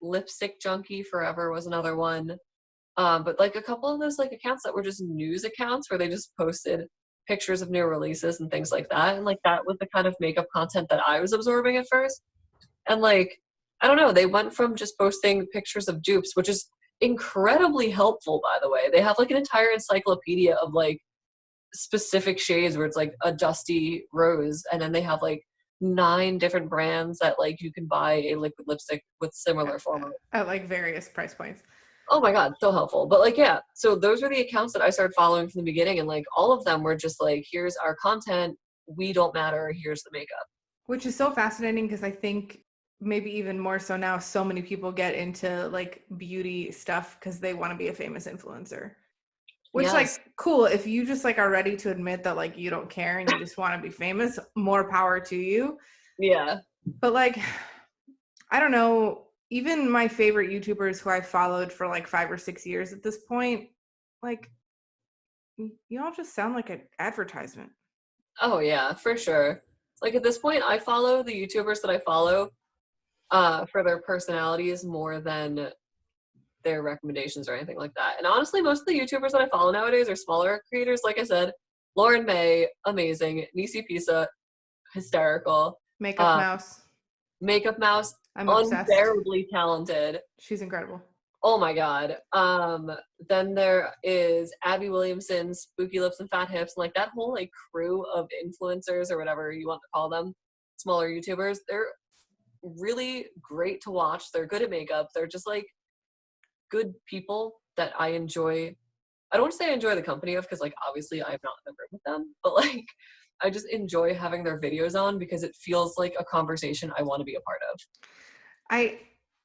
Lipstick Junkie Forever was another one. But like a couple of those like accounts that were just news accounts where they just posted pictures of new releases and things like that. And like that was the kind of makeup content that I was absorbing at first. And like, I don't know, they went from just posting pictures of dupes, which is incredibly helpful, by the way. They have like an entire encyclopedia of like specific shades where it's like a dusty rose, and then they have like 9 different brands that like you can buy a liquid lipstick with similar formula At like various price points. Oh my god, so helpful. But like, yeah, so those were the accounts that I started following from the beginning, and like all of them were just like, here's our content, we don't matter, here's the makeup. Which is so fascinating because I think maybe even more so now, so many people get into like beauty stuff because they want to be a famous influencer. Which Yes. like cool, if you just like are ready to admit that like you don't care and you just want to be famous, more power to you. Yeah. But like, I don't know, even my favorite YouTubers who I followed for like 5 or 6 years at this point, like you all just sound like an advertisement. Oh yeah, for sure. Like at this point, I follow the YouTubers that I follow for their personalities more than their recommendations or anything like that. And honestly, most of the YouTubers that I follow nowadays are smaller creators. Like I said, Lauren May, amazing. Nisi Pisa, hysterical. Makeup Mouse. Makeup Mouse, I'm obsessed. unbearably talented. She's incredible. Oh my god. Then there is Abby Williamson, Spooky Lips and Fat Hips, and like that whole like crew of influencers or whatever you want to call them, smaller YouTubers. They're really great to watch. They're good at makeup. They're just like good people that I enjoy. I don't want to say I enjoy the company of because like obviously I'm not in the room with them, but like I just enjoy having their videos on because it feels like a conversation I want to be a part of. I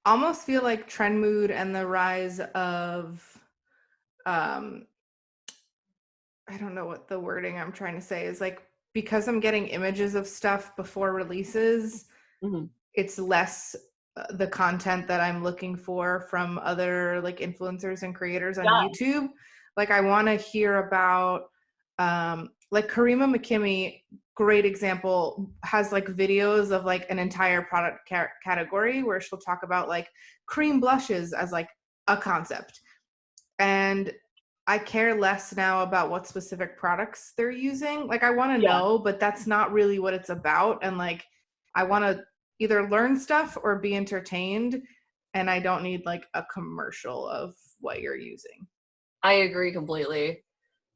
almost feel like TrendMood and the rise of I don't know what the wording I'm trying to say is, like, because I'm getting images of stuff before releases, it's less the content that I'm looking for from other like influencers and creators on YouTube. Like I want to hear about like Karima McKimmy, great example, has like videos of like an entire product category where she'll talk about like cream blushes as like a concept. And I care less now about what specific products they're using. Like I want to know, but that's not really what it's about. And like I want to either learn stuff or be entertained, and I don't need like a commercial of what you're using. I agree completely.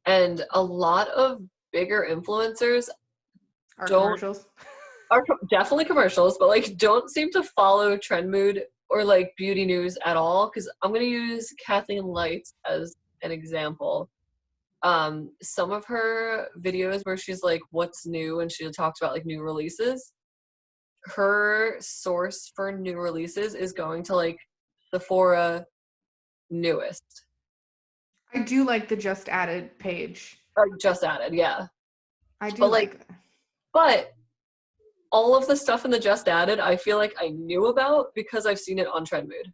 And a lot of bigger influencers are commercials. Are definitely commercials, but like don't seem to follow TrendMood or like beauty news at all. Because I'm gonna use Kathleen Lights as an example. Some of her videos where she's like, "What's new?" and she talks about like new releases. Her source for new releases is going to like Sephora newest. I do like the just added page. Or just added, yeah. I do but like that. But all of the stuff in the just added, I feel like I knew about because I've seen it on TrendMood.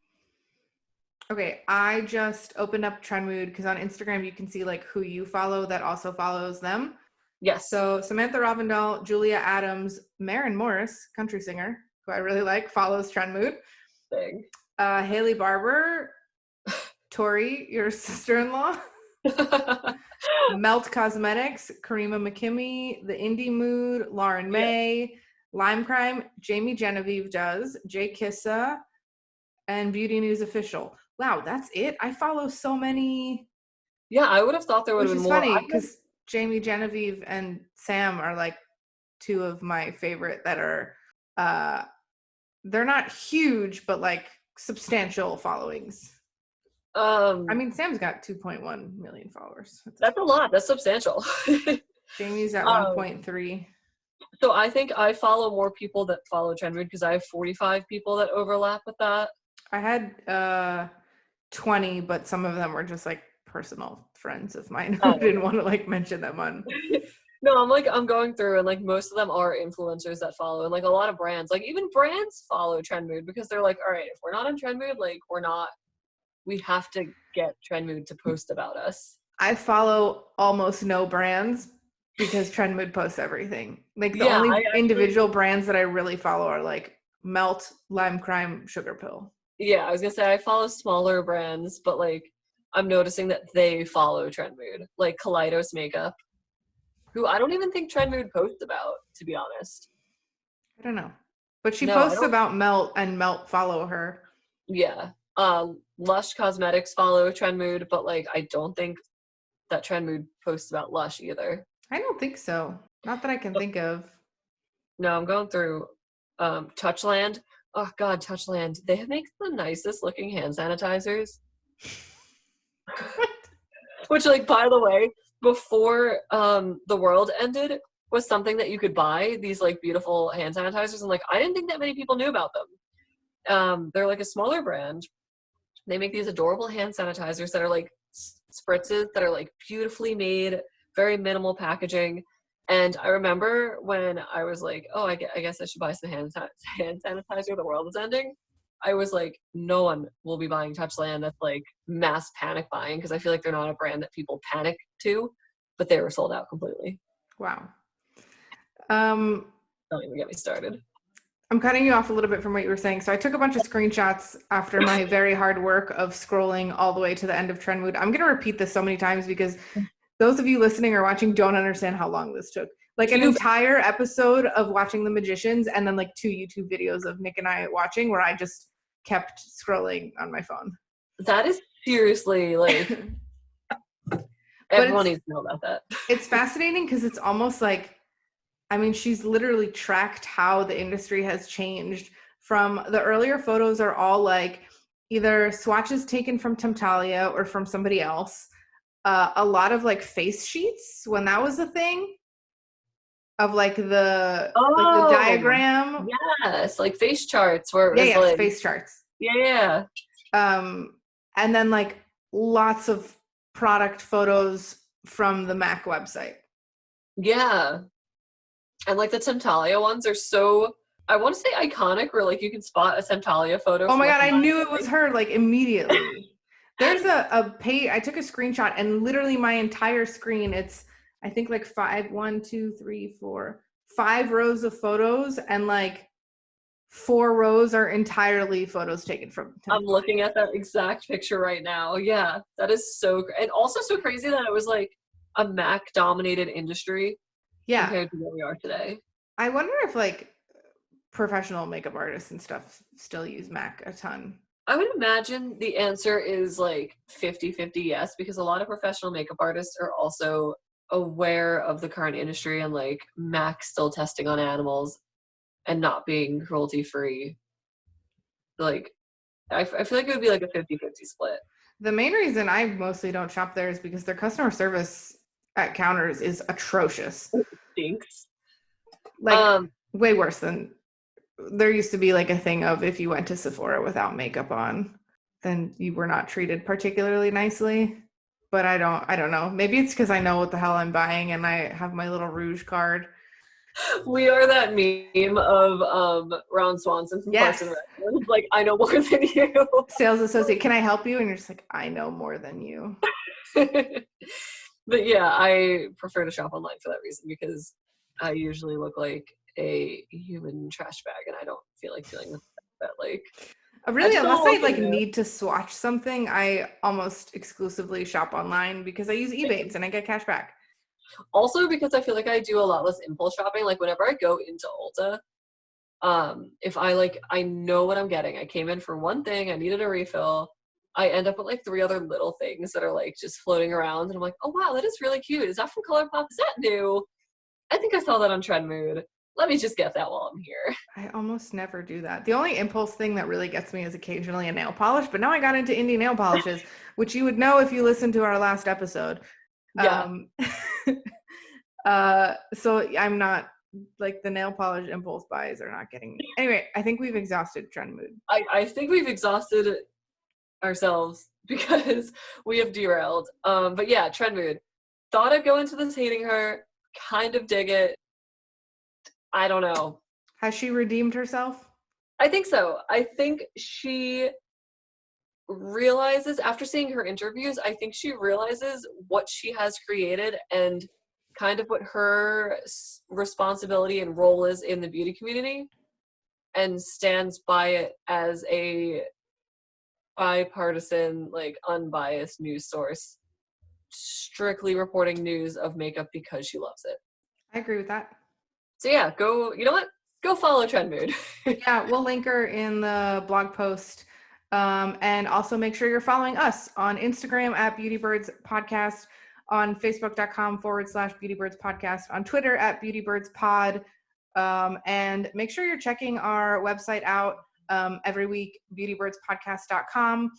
Okay, I just opened up TrendMood because on Instagram you can see like who you follow that also follows them. Yes. So Samantha Ravindal, Julia Adams, Maren Morris, country singer, who I really like, follows TrendMood. Big. Haley Barber, Tori, your sister-in-law, Melt Cosmetics, Karima McKimmy, The Indie Mood, Lauren May, Lime Crime, Jamie Genevieve does, Jay Kissa, and Beauty News Official. Wow, that's it? I follow so many. Yeah, I would have thought there would Which have been is more. funny because Jamie Genevieve and Sam are like two of my favorite that are, they're not huge, but like substantial followings. I mean, Sam's got 2.1 million followers. That's a lot. That's substantial. Jamie's at 1.3. So I think I follow more people that follow TrendMood because I have 45 people that overlap with that. I had 20, but some of them were just like personal friends of mine who didn't want to like mention them on. No, I'm going through and like most of them are influencers that follow, and like a lot of brands, like even brands follow TrendMood because they're like, all right, if we're not on TrendMood, like we have to get TrendMood to post about us. I follow almost no brands because TrendMood posts everything. Like the only individual brands that I really follow are like Melt, Lime Crime, Sugar Pill. Yeah, I was gonna say I follow smaller brands, but like I'm noticing that they follow TrendMood, like Kaleidos Makeup, who I don't even think TrendMood posts about, to be honest. I don't know. But she posts about Melt and Melt follow her. Yeah. Lush Cosmetics follow TrendMood, but like I don't think that TrendMood posts about Lush either. I don't think so. Not that I can think of. No, I'm going through Touchland. Oh god, Touchland. They make the nicest looking hand sanitizers. Which, like, by the way, before the world ended was something that you could buy, these like beautiful hand sanitizers, and like I didn't think that many people knew about them. They're like a smaller brand. They make these adorable hand sanitizers that are like spritzes that are like beautifully made, very minimal packaging. And I remember when I was like, oh, I guess I should buy some hand sanitizer. The world is ending. I was like, no one will be buying Touchland. That's like mass panic buying because I feel like they're not a brand that people panic to, but they were sold out completely. Wow. Don't even get me started. I'm cutting you off a little bit from what you were saying. So I took a bunch of screenshots after my very hard work of scrolling all the way to the end of TrendMood. I'm going to repeat this so many times because those of you listening or watching don't understand how long this took. Like an entire episode of watching The Magicians and then like 2 YouTube videos of Nick and I watching where I just kept scrolling on my phone. That is seriously like everyone needs to know about that. It's fascinating because it's almost like, I mean, she's literally tracked how the industry has changed from the earlier photos are all like either swatches taken from Temptalia or from somebody else. A lot of like face sheets when that was a thing of like the diagram. Yes, like face charts where it was like face charts. Yeah. And then like lots of product photos from the MAC website. Yeah. And like the Temptalia ones are so, I want to say iconic, where like you can spot a Temptalia photo. Oh my god, I knew it was her like immediately. There's a page, I took a screenshot and literally my entire screen, it's I think like 5 rows of photos and like 4 rows are entirely photos taken from Temptalia. I'm looking at that exact picture right now. Yeah, that is so, and also so crazy that it was like a MAC dominated industry. Yeah. Compared to where we are today. I wonder if like professional makeup artists and stuff still use MAC a ton. I would imagine the answer is like 50-50 yes, because a lot of professional makeup artists are also aware of the current industry and like MAC still testing on animals and not being cruelty free. Like I feel like it would be like a 50-50 split. The main reason I mostly don't shop there is because their customer service at counters is atrocious. It stinks. Like way worse than there used to be like a thing of if you went to Sephora without makeup on, then you were not treated particularly nicely. But I don't know. Maybe it's because I know what the hell I'm buying and I have my little Rouge card. We are that meme of Ron Swanson from Parks and Yes. Rec. It's like, I know more than you. Sales associate, can I help you? And you're just like, I know more than you. But yeah, I prefer to shop online for that reason because I usually look like a human trash bag and I don't feel like dealing with that. Like, I Really, just don't unless walk I in like there. need to swatch something, I almost exclusively shop online because I use Ebates and I get cash back. Also because I feel like I do a lot less impulse shopping. Like whenever I go into Ulta, if I know what I'm getting. I came in for one thing, I needed a refill. I end up with like 3 other little things that are like just floating around, and I'm like, oh wow, that is really cute. Is that from ColourPop? Is that new? I think I saw that on TrendMood. Let me just get that while I'm here. I almost never do that. The only impulse thing that really gets me is occasionally a nail polish, but now I got into indie nail polishes, which you would know if you listened to our last episode. Yeah, So I'm not like the nail polish impulse buys are not getting me. Anyway, I think we've exhausted trend mood. I think we've exhausted ourselves because we have derailed. But yeah, TrendMood. Thought I'd go into this hating her. Kind of dig it. I don't know. Has she redeemed herself? I think so. I think she realizes after seeing her interviews, I think she realizes what she has created and kind of what her responsibility and role is in the beauty community and stands by it as a bipartisan, like unbiased news source, strictly reporting news of makeup because she loves it. I agree with that. So yeah, go, you know what? Go follow TrendMood. Yeah, we'll link her in the blog post. And also make sure you're following us on Instagram at Beautybirds Podcast, on Facebook.com/Beautybirds Podcast, on Twitter at Beautybirds Pod. And make sure you're checking our website out every week, beautybirdspodcast.com.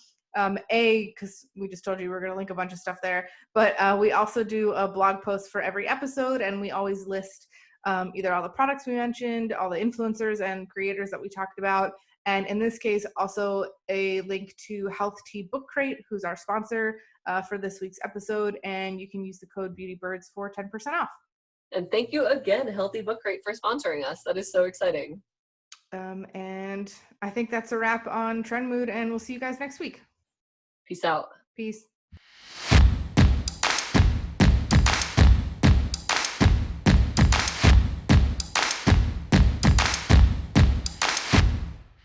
Because we just told you we're going to link a bunch of stuff there, but we also do a blog post for every episode, and we always list either all the products we mentioned, all the influencers and creators that we talked about, and in this case, also a link to Health Tea Book Crate, who's our sponsor for this week's episode, and you can use the code BeautyBirds for 10% off. And thank you again, Healthy Book Crate, for sponsoring us. That is so exciting. And I think that's a wrap on Trend Mood, and we'll see you guys next week. Peace out. Peace.